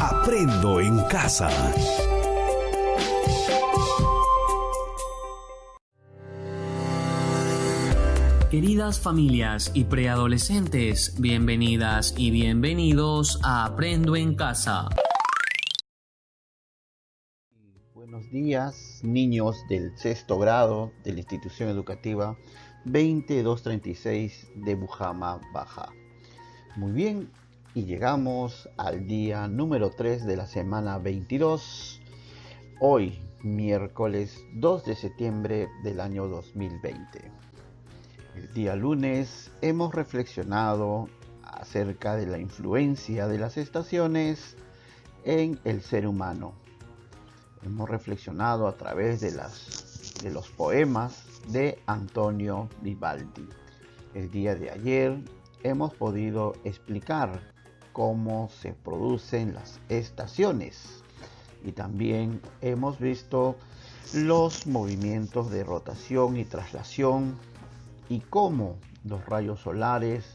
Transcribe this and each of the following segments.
Aprendo en casa. Queridas familias y preadolescentes, bienvenidas y bienvenidos a Aprendo en Casa. Buenos días, niños del sexto grado de la institución educativa 20236 de Bujama Baja. Muy bien, y llegamos al día número 3 de la semana 22. Hoy, miércoles 2 de septiembre del año 2020. El día lunes hemos reflexionado acerca de la influencia de las estaciones en el ser humano. Hemos reflexionado a través de los poemas de Antonio Vivaldi. El día de ayer hemos podido explicar cómo se producen las estaciones y también hemos visto los movimientos de rotación y traslación y cómo los rayos solares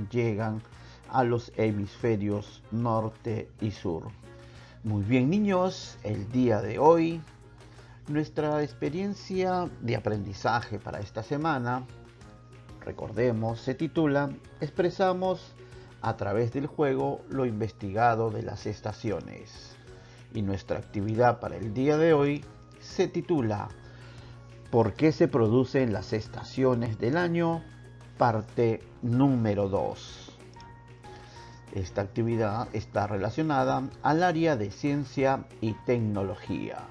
llegan a los hemisferios norte y sur. Muy bien, niños, el día de hoy nuestra experiencia de aprendizaje para esta semana, recordemos, se titula Expresamos a través del juego lo investigado de las estaciones. Y nuestra actividad para el día de hoy se titula ¿Por qué se producen las estaciones del año? Parte número 2. Esta actividad está relacionada al área de ciencia y tecnología.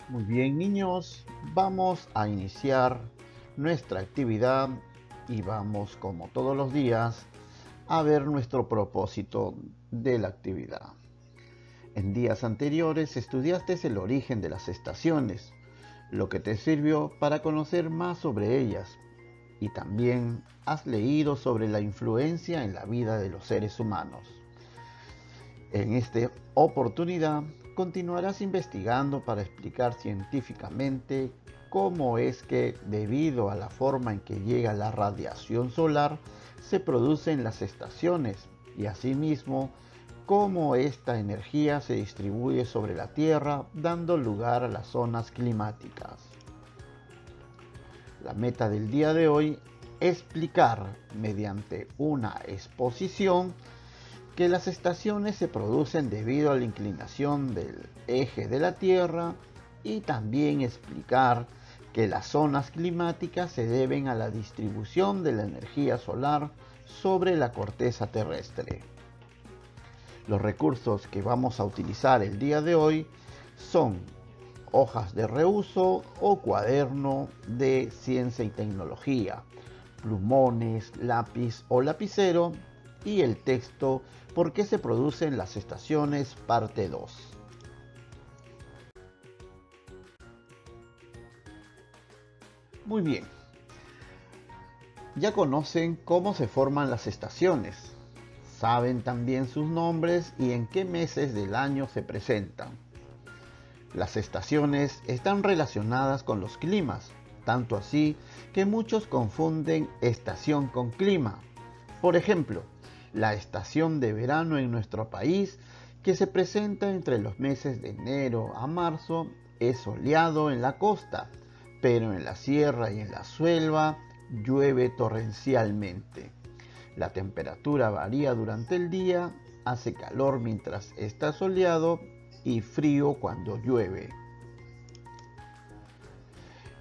Muy bien, niños, vamos a iniciar nuestra actividad y vamos, como todos los días, a ver nuestro propósito de la actividad. En días anteriores estudiaste el origen de las estaciones, lo que te sirvió para conocer más sobre ellas, y también has leído sobre la influencia en la vida de los seres humanos. En esta oportunidad continuarás investigando para explicar científicamente cómo es que, debido a la forma en que llega la radiación solar, se producen las estaciones y asimismo cómo esta energía se distribuye sobre la Tierra, dando lugar a las zonas climáticas. La meta del día de hoy es explicar mediante una exposición que las estaciones se producen debido a la inclinación del eje de la Tierra y también explicar que las zonas climáticas se deben a la distribución de la energía solar sobre la corteza terrestre. Los recursos que vamos a utilizar el día de hoy son hojas de reuso o cuaderno de ciencia y tecnología, plumones, lápiz o lapicero y el texto ¿Por qué se producen las estaciones? Parte 2. Muy bien. Ya conocen cómo se forman las estaciones. Saben también sus nombres y en qué meses del año se presentan. Las estaciones están relacionadas con los climas, tanto así que muchos confunden estación con clima. Por ejemplo, la estación de verano en nuestro país, que se presenta entre los meses de enero a marzo, es soleado en la costa, pero en la sierra y en la selva llueve torrencialmente. La temperatura varía durante el día, hace calor mientras está soleado y frío cuando llueve.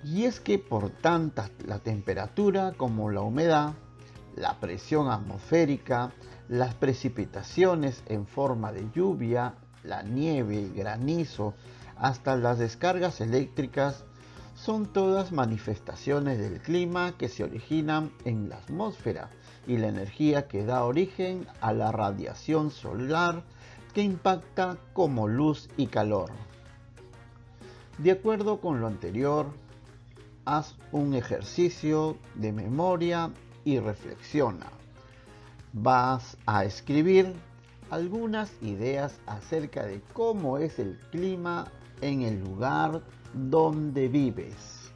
Y es que por tanta la temperatura como la humedad, la presión atmosférica, las precipitaciones en forma de lluvia, la nieve, granizo, hasta las descargas eléctricas, son todas manifestaciones del clima que se originan en la atmósfera y la energía que da origen a la radiación solar que impacta como luz y calor. De acuerdo con lo anterior, haz un ejercicio de memoria y reflexiona. Vas a escribir algunas ideas acerca de cómo es el clima en el lugar donde vives.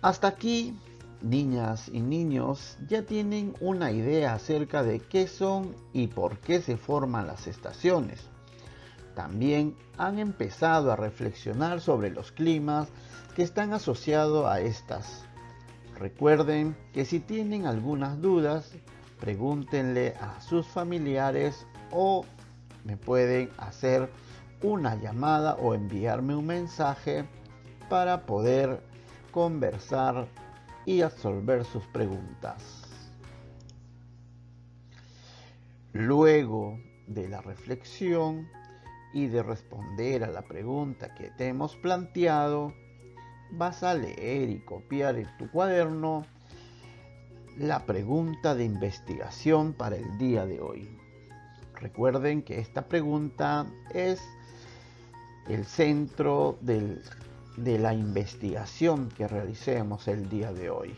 Hasta aquí niñas y niños ya tienen una idea acerca de qué son y por qué se forman las estaciones. También han empezado a reflexionar sobre los climas que están asociados a estas. Recuerden que si tienen algunas dudas, pregúntenle a sus familiares o me pueden hacer una llamada o enviarme un mensaje para poder conversar y absolver sus preguntas. Luego de la reflexión y de responder a la pregunta que te hemos planteado, vas a leer y copiar en tu cuaderno la pregunta de investigación para el día de hoy. Recuerden que esta pregunta es el centro de la investigación que realicemos el día de hoy.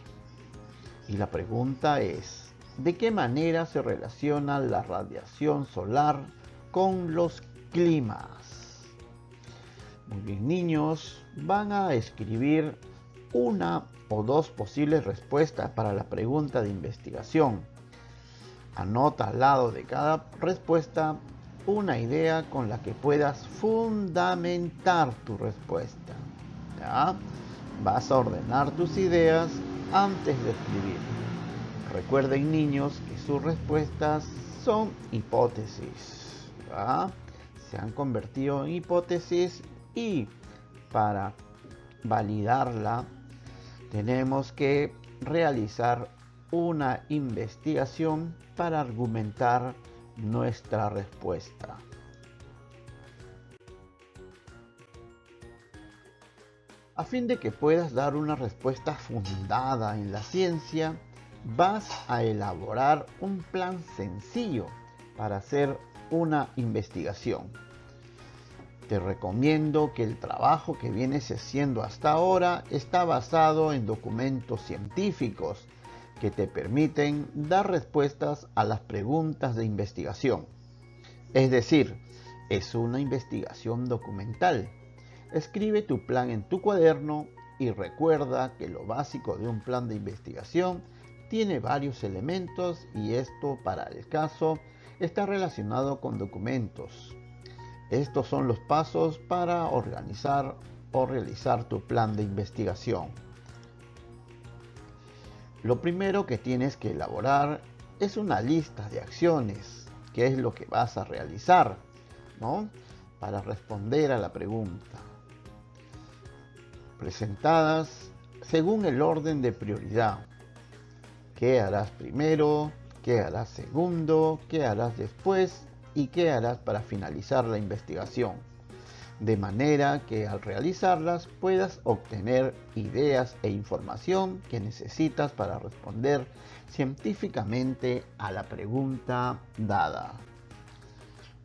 Y la pregunta es: ¿de qué manera se relaciona la radiación solar con los climas? Muy bien, niños, van a escribir una o dos posibles respuestas para la pregunta de investigación. Anota al lado de cada respuesta una idea con la que puedas fundamentar tu respuesta. ¿Ya? Vas a ordenar tus ideas antes de escribir. Recuerden, niños, que sus respuestas son hipótesis. ¿Ya? Se han convertido en hipótesis y para validarla tenemos que realizar una investigación para argumentar nuestra respuesta. A fin de que puedas dar una respuesta fundada en la ciencia, vas a elaborar un plan sencillo para hacer una investigación. Te recomiendo que el trabajo que vienes haciendo hasta ahora está basado en documentos científicos que te permiten dar respuestas a las preguntas de investigación. Es decir, es una investigación documental. Escribe tu plan en tu cuaderno y recuerda que lo básico de un plan de investigación tiene varios elementos y esto, para el caso, está relacionado con documentos. Estos son los pasos para organizar o realizar tu plan de investigación. Lo primero que tienes que elaborar es una lista de acciones, que es lo que vas a realizar, ¿no?, para responder a la pregunta, presentadas según el orden de prioridad. ¿Qué harás primero? ¿Qué harás segundo? ¿Qué harás después? ¿Y qué harás para finalizar la investigación? De manera que al realizarlas puedas obtener ideas e información que necesitas para responder científicamente a la pregunta dada.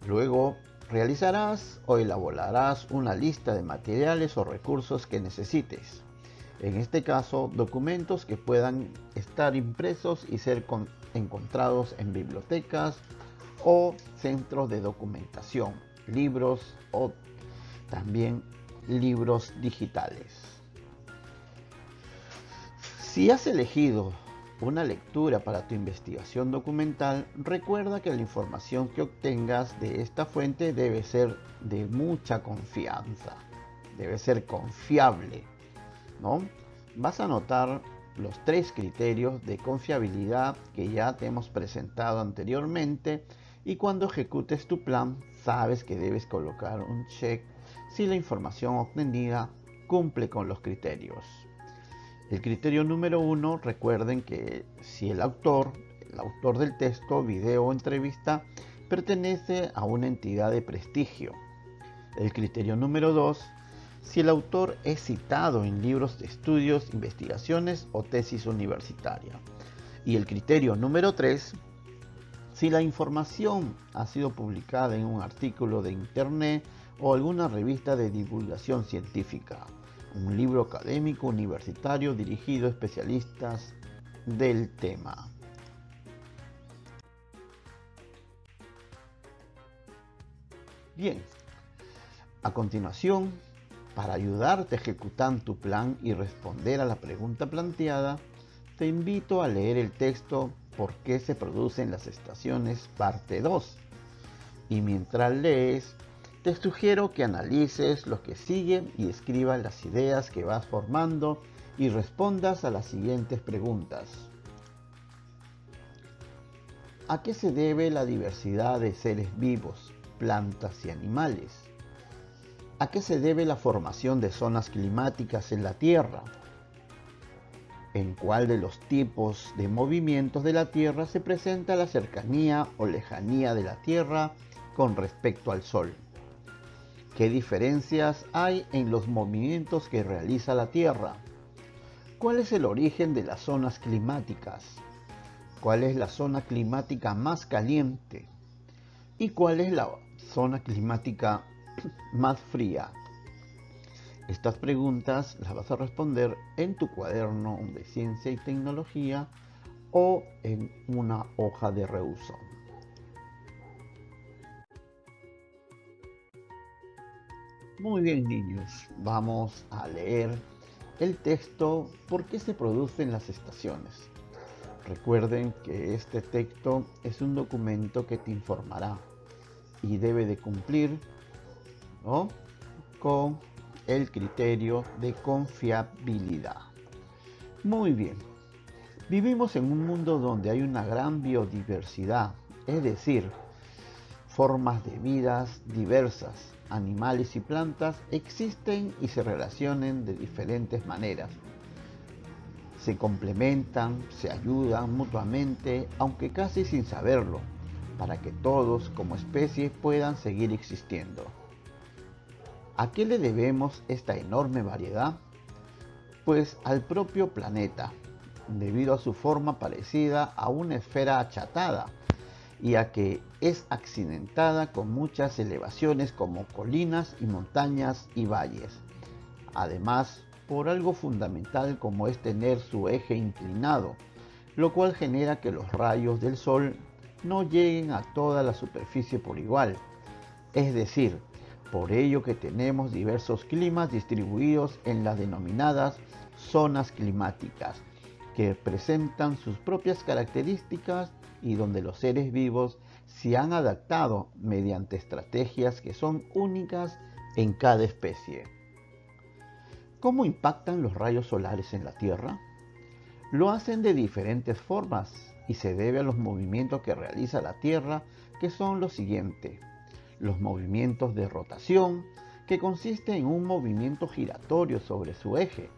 Luego realizarás o elaborarás una lista de materiales o recursos que necesites. En este caso, documentos que puedan estar impresos y ser encontrados en bibliotecas o centros de documentación, libros o también libros digitales. Si has elegido una lectura para tu investigación documental, recuerda que la información que obtengas de esta fuente debe ser de mucha confianza, debe ser confiable, ¿no? Vas a anotar los 3 criterios de confiabilidad que ya te hemos presentado anteriormente y cuando ejecutes tu plan sabes que debes colocar un check si la información obtenida cumple con los criterios. El criterio número 1, recuerden que si el autor del texto, video o entrevista pertenece a una entidad de prestigio. El criterio número 2, si el autor es citado en libros de estudios, investigaciones o tesis universitaria. Y el criterio número 3, si la información ha sido publicada en un artículo de internet o alguna revista de divulgación científica, un libro académico universitario dirigido a especialistas del tema. Bien, a continuación, para ayudarte a ejecutar tu plan y responder a la pregunta planteada, te invito a leer el texto ¿Por qué se producen las estaciones? Parte 2. Y mientras lees, te sugiero que analices lo que sigue y escribas las ideas que vas formando y respondas a las siguientes preguntas. ¿A qué se debe la diversidad de seres vivos, plantas y animales? ¿A qué se debe la formación de zonas climáticas en la Tierra? ¿En cuál de los tipos de movimientos de la Tierra se presenta la cercanía o lejanía de la Tierra con respecto al Sol? ¿Qué diferencias hay en los movimientos que realiza la Tierra? ¿Cuál es el origen de las zonas climáticas? ¿Cuál es la zona climática más caliente? ¿Y cuál es la zona climática más fría? Estas preguntas las vas a responder en tu cuaderno de ciencia y tecnología o en una hoja de reuso. Muy bien, niños, vamos a leer el texto ¿Por qué se producen las estaciones? Recuerden que este texto es un documento que te informará y debe de cumplir, ¿no?, con el criterio de confiabilidad. Muy bien, vivimos en un mundo donde hay una gran biodiversidad, es decir, formas de vidas diversas, animales y plantas existen y se relacionan de diferentes maneras. Se complementan, se ayudan mutuamente, aunque casi sin saberlo, para que todos como especie puedan seguir existiendo. ¿A qué le debemos esta enorme variedad? Pues al propio planeta, debido a su forma parecida a una esfera achatada y a que es accidentada con muchas elevaciones como colinas y montañas y valles. Además, por algo fundamental como es tener su eje inclinado, lo cual genera que los rayos del sol no lleguen a toda la superficie por igual. Es decir, por ello que tenemos diversos climas distribuidos en las denominadas zonas climáticas, que presentan sus propias características y donde los seres vivos se han adaptado mediante estrategias que son únicas en cada especie. ¿Cómo impactan los rayos solares en la Tierra? Lo hacen de diferentes formas y se debe a los movimientos que realiza la Tierra, que son los siguientes. Los movimientos de rotación, que consiste en un movimiento giratorio sobre su eje,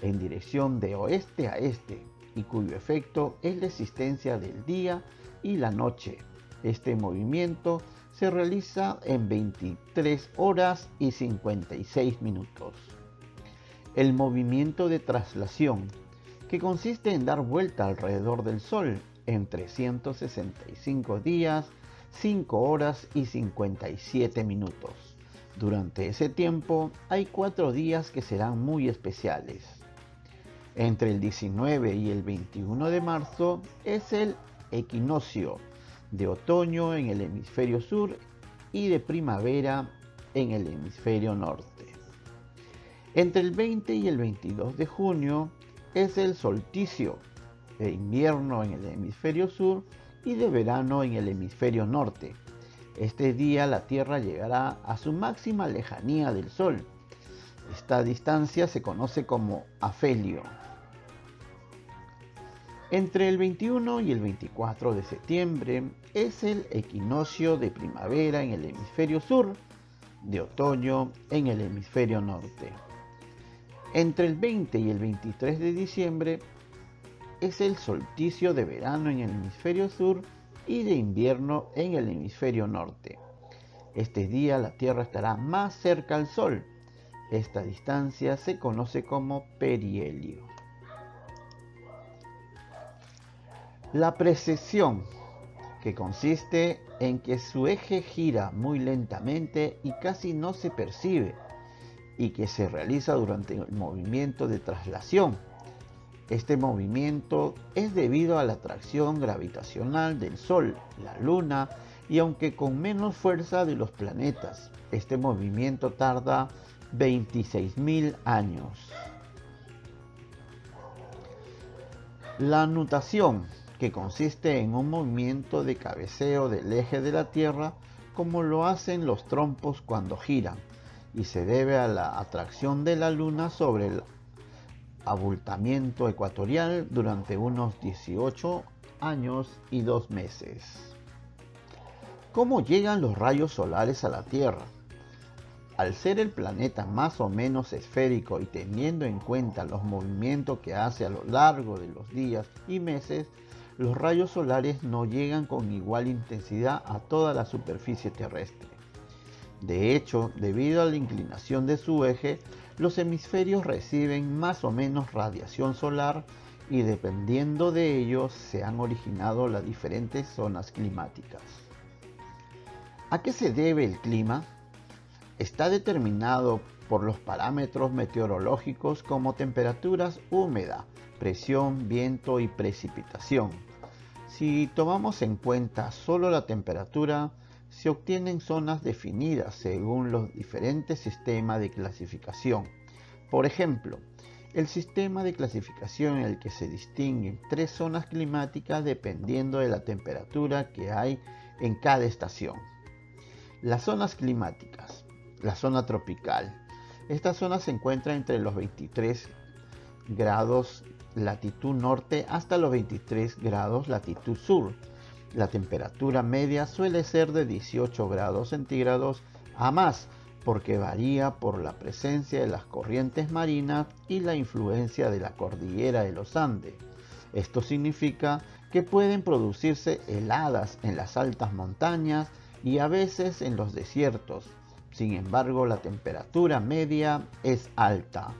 en dirección de oeste a este, y cuyo efecto es la existencia del día y la noche. Este movimiento se realiza en 23 horas y 56 minutos. El movimiento de traslación, que consiste en dar vuelta alrededor del Sol en 365 días, 5 horas y 57 minutos. Durante ese tiempo hay 4 días que serán muy especiales. Entre el 19 y el 21 de marzo es el equinoccio de otoño en el hemisferio sur y de primavera en el hemisferio norte. Entre el 20 y el 22 de junio es el solsticio de invierno en el hemisferio sur y de verano en el hemisferio norte. Este día la Tierra llegará a su máxima lejanía del Sol. Esta distancia se conoce como afelio. Entre el 21 y el 24 de septiembre es el equinoccio de primavera en el hemisferio sur, de otoño en el hemisferio norte. Entre el 20 y el 23 de diciembre es el solsticio de verano en el hemisferio sur y de invierno en el hemisferio norte. Este día la Tierra estará más cerca al Sol. Esta distancia se conoce como perihelio. La precesión, que consiste en que su eje gira muy lentamente y casi no se percibe, y que se realiza durante el movimiento de traslación. Este movimiento es debido a la atracción gravitacional del Sol, la Luna y aunque con menos fuerza de los planetas. Este movimiento tarda 26.000 años. La nutación, que consiste en un movimiento de cabeceo del eje de la Tierra como lo hacen los trompos cuando giran, y se debe a la atracción de la Luna sobre el abultamiento ecuatorial durante unos 18 años y 2 meses. ¿Cómo llegan los rayos solares a la Tierra? Al ser el planeta más o menos esférico y teniendo en cuenta los movimientos que hace a lo largo de los días y meses, los rayos solares no llegan con igual intensidad a toda la superficie terrestre. De hecho, debido a la inclinación de su eje, los hemisferios reciben más o menos radiación solar y dependiendo de ellos se han originado las diferentes zonas climáticas. ¿A qué se debe el clima? Está determinado por los parámetros meteorológicos como temperaturas, humedad, presión, viento y precipitación. Si tomamos en cuenta solo la temperatura, se obtienen zonas definidas según los diferentes sistemas de clasificación. Por ejemplo, el sistema de clasificación en el que se distinguen 3 zonas climáticas dependiendo de la temperatura que hay en cada estación. Las zonas climáticas. La zona tropical. Esta zona se encuentra entre los 23 grados latitud norte hasta los 23 grados latitud sur. La temperatura media suele ser de 18 grados centígrados a más, porque varía por la presencia de las corrientes marinas y la influencia de la cordillera de los Andes. Esto significa que pueden producirse heladas en las altas montañas y a veces en los desiertos. Sin embargo, la temperatura media es alta.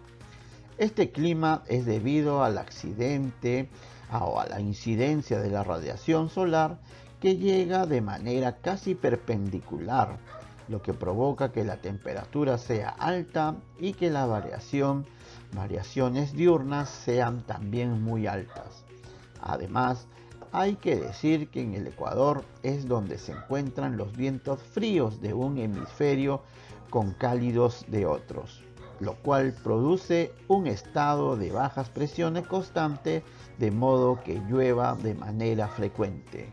Este clima es debido al accidente o a la incidencia de la radiación solar que llega de manera casi perpendicular, lo que provoca que la temperatura sea alta y que las variaciones diurnas sean también muy altas. Además, hay que decir que en el Ecuador es donde se encuentran los vientos fríos de un hemisferio con cálidos de otros, lo cual produce un estado de bajas presiones constante, de modo que llueva de manera frecuente.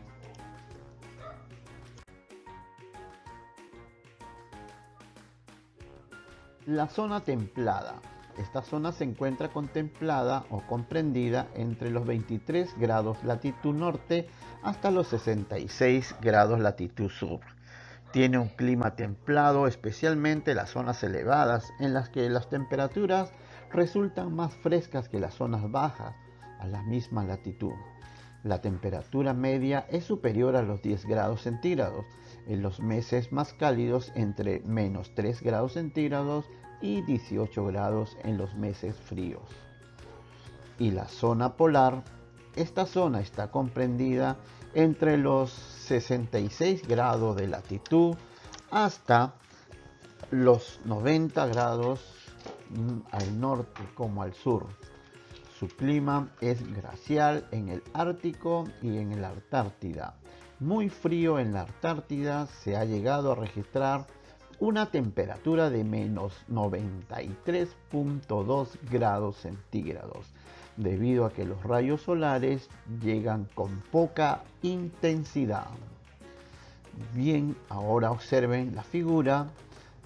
La zona templada. Esta zona se encuentra contemplada o comprendida entre los 23 grados latitud norte hasta los 66 grados latitud sur. Tiene un clima templado, especialmente las zonas elevadas, en las que las temperaturas resultan más frescas que las zonas bajas a la misma latitud. La temperatura media es superior a los 10 grados centígrados, en los meses más cálidos entre menos 3 grados centígrados y 18 grados en los meses fríos. Y la zona polar, esta zona está comprendida entre los 66 grados de latitud hasta los 90 grados al norte como al sur. Su clima es glacial en el Ártico y en la Antártida. Muy frío en la Antártida, se ha llegado a registrar una temperatura de menos 93.2 grados centígrados, debido a que los rayos solares llegan con poca intensidad. Bien, ahora observen la figura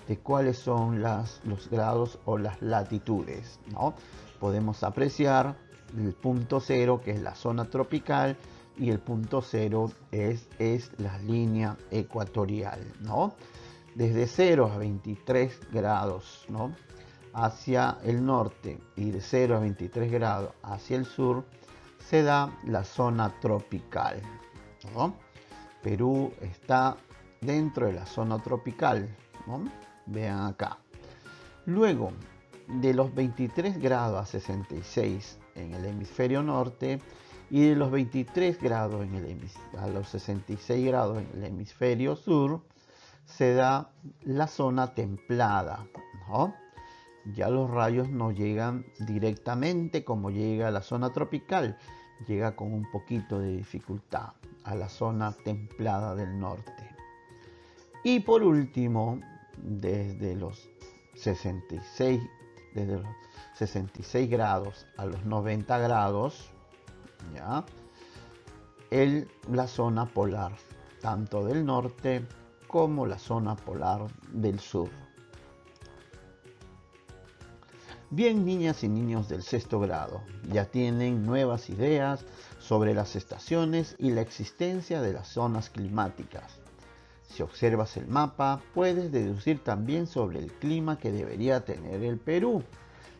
de cuáles son los grados o las latitudes, ¿no? Podemos apreciar el punto cero, que es la zona tropical, y el punto cero es la línea ecuatorial, ¿no? Desde 0 a 23 grados, ¿no?, hacia el norte, y de 0 a 23 grados hacia el sur se da la zona tropical, ¿no? Perú está dentro de la zona tropical, ¿no? Vean acá. Luego, de los 23 grados a 66 en el hemisferio norte y de los 23 grados a los 66 grados en el hemisferio sur, se da la zona templada, ¿no? Ya los rayos no llegan directamente como llega a la zona tropical, llega con un poquito de dificultad a la zona templada del norte. Y por último, desde los 66 grados a los 90 grados, ¿ya? La zona polar, tanto del norte como la zona polar del sur. Bien, niñas y niños del sexto grado, ya tienen nuevas ideas sobre las estaciones y la existencia de las zonas climáticas. Si observas el mapa, puedes deducir también sobre el clima que debería tener el Perú,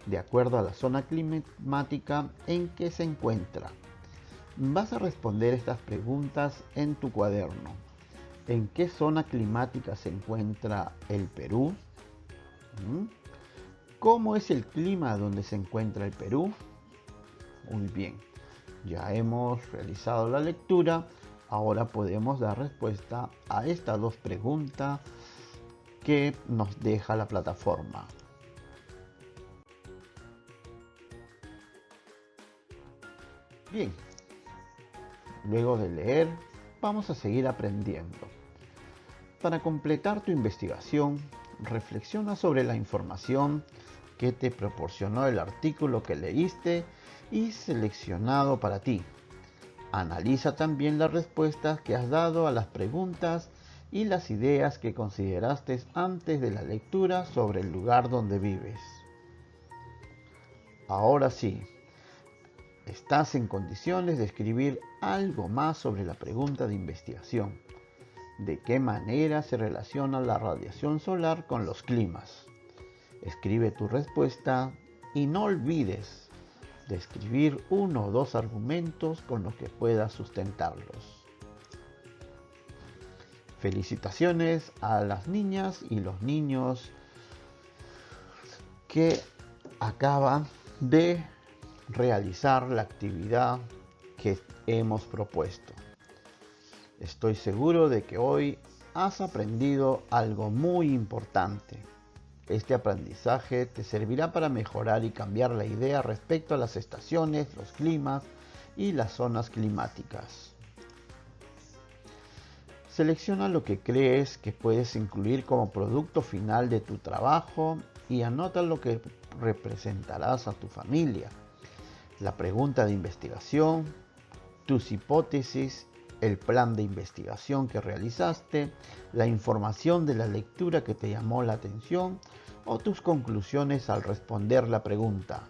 de acuerdo a la zona climática en que se encuentra. Vas a responder estas preguntas en tu cuaderno. ¿En qué zona climática se encuentra el Perú? ¿Cómo es el clima donde se encuentra el Perú? Muy bien, ya hemos realizado la lectura. Ahora podemos dar respuesta a estas dos preguntas que nos deja la plataforma. Bien, luego de leer, vamos a seguir aprendiendo. Para completar tu investigación, reflexiona sobre la información que te proporcionó el artículo que leíste y seleccionado para ti. Analiza también las respuestas que has dado a las preguntas y las ideas que consideraste antes de la lectura sobre el lugar donde vives. Ahora sí, estás en condiciones de escribir algo más sobre la pregunta de investigación. ¿De qué manera se relaciona la radiación solar con los climas? Escribe tu respuesta y no olvides de escribir 1 o 2 argumentos con los que puedas sustentarlos. Felicitaciones a las niñas y los niños que acaban de realizar la actividad que hemos propuesto. Estoy seguro de que hoy has aprendido algo muy importante. Este aprendizaje te servirá para mejorar y cambiar la idea respecto a las estaciones, los climas y las zonas climáticas. Selecciona lo que crees que puedes incluir como producto final de tu trabajo y anota lo que representarás a tu familia. La pregunta de investigación, tus hipótesis, el plan de investigación que realizaste, la información de la lectura que te llamó la atención o tus conclusiones al responder la pregunta.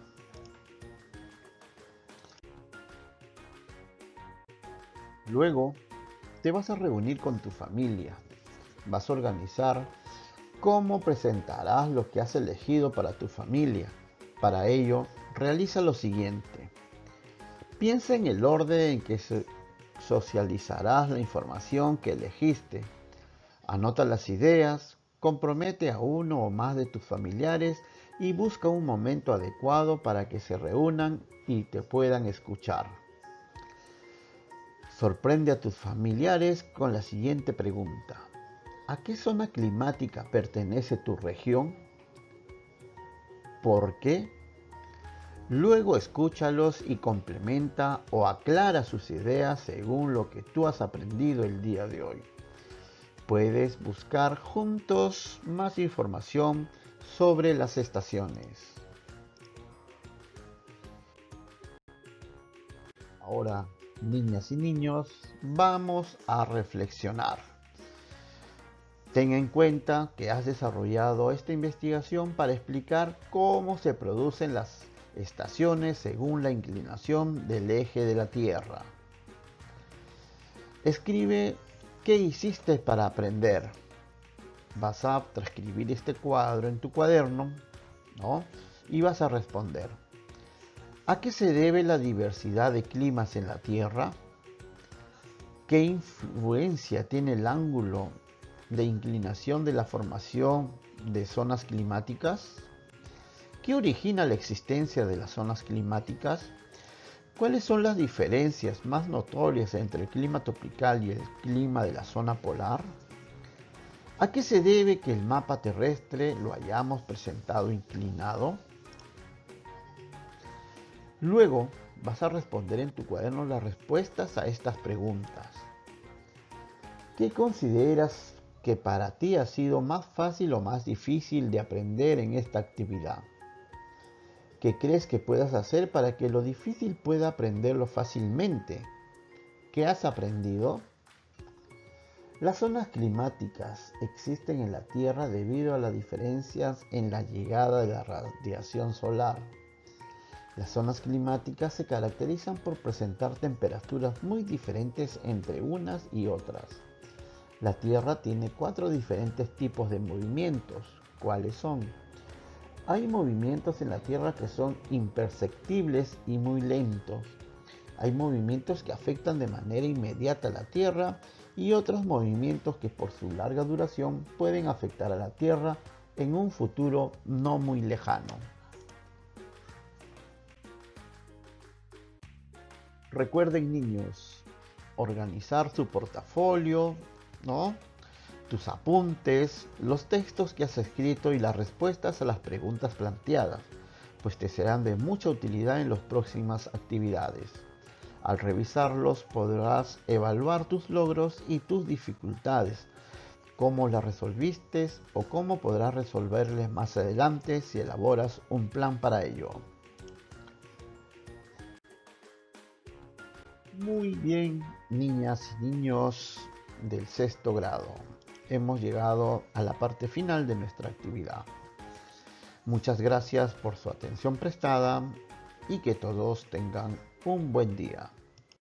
Luego, te vas a reunir con tu familia. Vas a organizar cómo presentarás lo que has elegido para tu familia. Para ello, realiza lo siguiente. Piensa en el orden en que socializarás la información que elegiste. Anota las ideas, compromete a uno o más de tus familiares y busca un momento adecuado para que se reúnan y te puedan escuchar. Sorprende a tus familiares con la siguiente pregunta. ¿A qué zona climática pertenece tu región? ¿Por qué? Luego escúchalos y complementa o aclara sus ideas según lo que tú has aprendido el día de hoy. Puedes buscar juntos más información sobre las estaciones. Ahora, niñas y niños, vamos a reflexionar. Ten en cuenta que has desarrollado esta investigación para explicar cómo se producen las estaciones según la inclinación del eje de la Tierra. Escribe qué hiciste para aprender. Vas a transcribir este cuadro en tu cuaderno, ¿no? Y vas a responder. ¿A qué se debe la diversidad de climas en la Tierra? ¿Qué influencia tiene el ángulo de inclinación de la formación de zonas climáticas? ¿Qué origina la existencia de las zonas climáticas? ¿Cuáles son las diferencias más notorias entre el clima tropical y el clima de la zona polar? ¿A qué se debe que el mapa terrestre lo hayamos presentado inclinado? Luego vas a responder en tu cuaderno las respuestas a estas preguntas. ¿Qué consideras que para ti ha sido más fácil o más difícil de aprender en esta actividad? ¿Qué crees que puedas hacer para que lo difícil pueda aprenderlo fácilmente? ¿Qué has aprendido? Las zonas climáticas existen en la Tierra debido a las diferencias en la llegada de la radiación solar. Las zonas climáticas se caracterizan por presentar temperaturas muy diferentes entre unas y otras. La Tierra tiene 4 diferentes tipos de movimientos. ¿Cuáles son? Hay movimientos en la Tierra que son imperceptibles y muy lentos. Hay movimientos que afectan de manera inmediata a la Tierra y otros movimientos que por su larga duración pueden afectar a la Tierra en un futuro no muy lejano. Recuerden, niños, organizar su portafolio, ¿no? Tus apuntes, los textos que has escrito y las respuestas a las preguntas planteadas, pues te serán de mucha utilidad en las próximas actividades. Al revisarlos podrás evaluar tus logros y tus dificultades, cómo las resolviste o cómo podrás resolverles más adelante si elaboras un plan para ello. Muy bien, niñas y niños del sexto grado. Hemos llegado a la parte final de nuestra actividad. Muchas gracias por su atención prestada y que todos tengan un buen día.